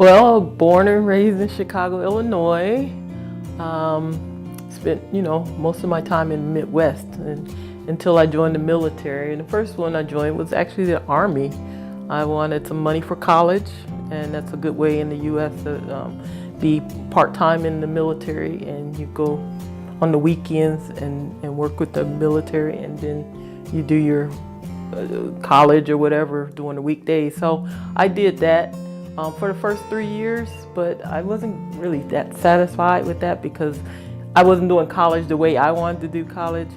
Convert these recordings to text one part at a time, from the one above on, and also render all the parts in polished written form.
Well, born and raised in Chicago, Illinois. Spent, most of my time in the Midwest until I joined the military. And the first one I joined was actually the Army. I wanted some money for college, and that's a good way in the U.S. to be part-time in the military, and you go on the weekends and work with the military, and then you do your college or whatever during the weekdays. So I did that for the first 3 years, but I wasn't really that satisfied with that because I wasn't doing college the way I wanted to do college,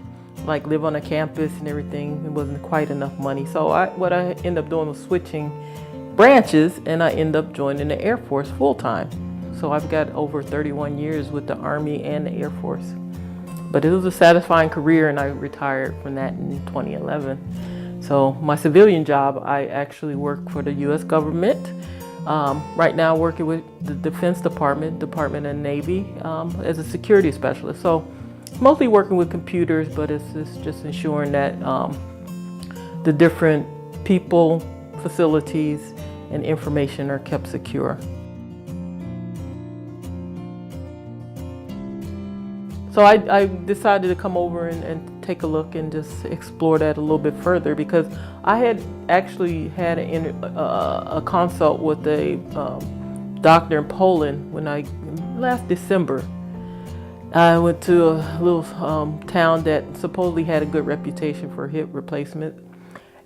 like live on a campus and everything. It wasn't quite enough money. So what I ended up doing was switching branches, and I ended up joining the Air Force full-time. So I've got over 31 years with the Army and the Air Force. But it was a satisfying career, and I retired from that in 2011. So my civilian job, I actually work for the U.S. government. Right now working with the Defense Department of Navy as a security specialist. So mostly working with computers, but it's just ensuring that the different people, facilities, and information are kept secure. So I decided to come over and take a look and just explore that a little bit further, because I had actually had a consult with a doctor in Poland last December. I went to a little town that supposedly had a good reputation for hip replacement,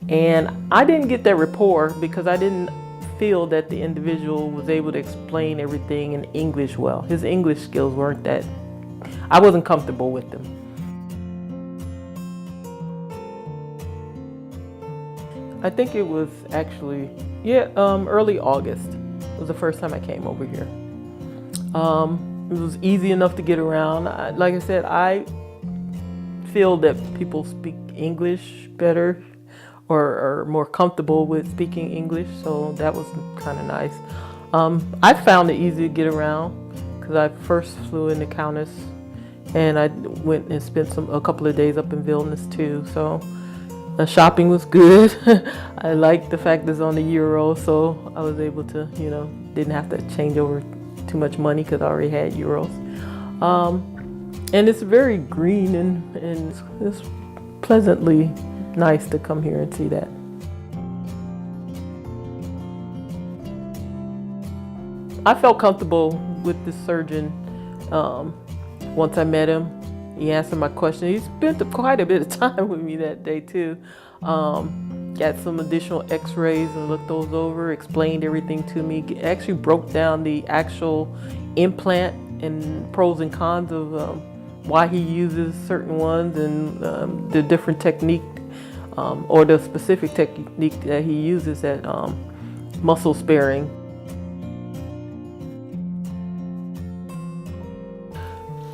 and I didn't get that rapport because I didn't feel that the individual was able to explain everything in English well. His English skills weren't that. I wasn't comfortable with them. I think it was actually, early August was the first time I came over here. It was easy enough to get around. Like I said, I feel that people speak English better or are more comfortable with speaking English, so that was kind of nice. I found it easy to get around because I first flew into Kaunas, and I went and spent a couple of days up in Vilnius too. So the shopping was good. I liked the fact that it's on the euro, so I was able to, didn't have to change over too much money because I already had euros. And it's very green and it's pleasantly nice to come here and see that. I felt comfortable with the surgeon. Once I met him, he answered my question. He spent quite a bit of time with me that day too. Got some additional x-rays and looked those over, explained everything to me. Actually broke down the actual implant and pros and cons of why he uses certain ones and the different technique or the specific technique that he uses at muscle sparing.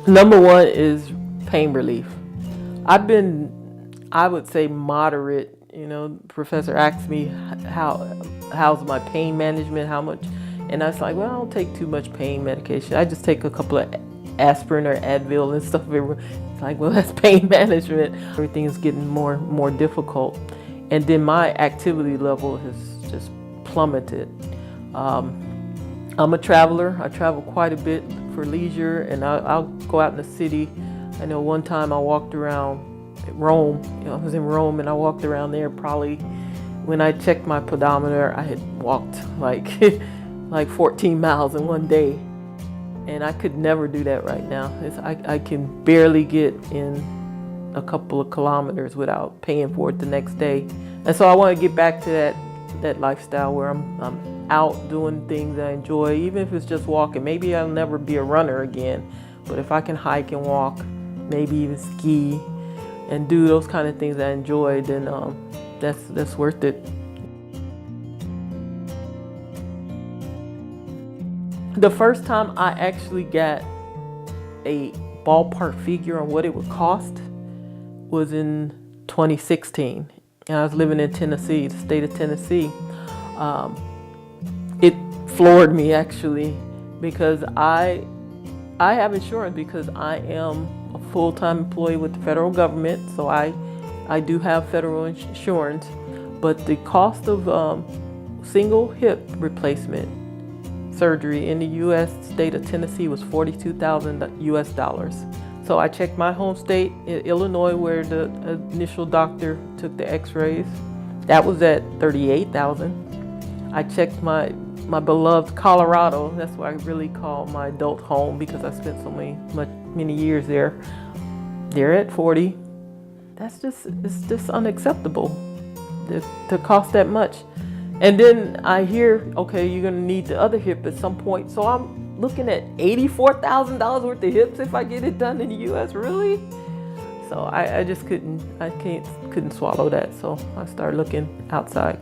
Number one is pain relief. I've been, I would say, moderate. Professor asked me how's my pain management, how much, and I was like, well, I don't take too much pain medication. I just take a couple of aspirin or Advil and stuff. It's like, well, that's pain management. Everything is getting more difficult, and then my activity level has just plummeted. I'm a traveler. I travel quite a bit for leisure, and I'll go out in the city. I know one time I walked around Rome. I was in Rome, and I walked around there. Probably when I checked my pedometer, I had walked like 14 miles in one day, and I could never do that right now. I can barely get in a couple of kilometers without paying for it the next day. And so I want to get back to that lifestyle where I'm out doing things I enjoy, even if it's just walking. Maybe I'll never be a runner again, but if I can hike and walk, maybe even ski and do those kind of things I enjoy, then that's worth it. The first time I actually got a ballpark figure on what it would cost was in 2016. And I was living in Tennessee, the state of Tennessee. It floored me actually, because I have insurance because I am a full-time employee with the federal government, so I do have federal insurance, but the cost of single hip replacement surgery in the U.S. state of Tennessee was $42,000 US. So I checked my home state, Illinois, where the initial doctor took the x-rays. That was at $38,000. I checked my beloved Colorado. That's what I really call my adult home because I spent so many years there. They're at $40,000. It's just unacceptable to cost that much. And then I hear, okay, you're gonna need the other hip at some point. So I'm looking at $84,000 worth of hips if I get it done in the US, really? So I just couldn't swallow that. So I started looking outside.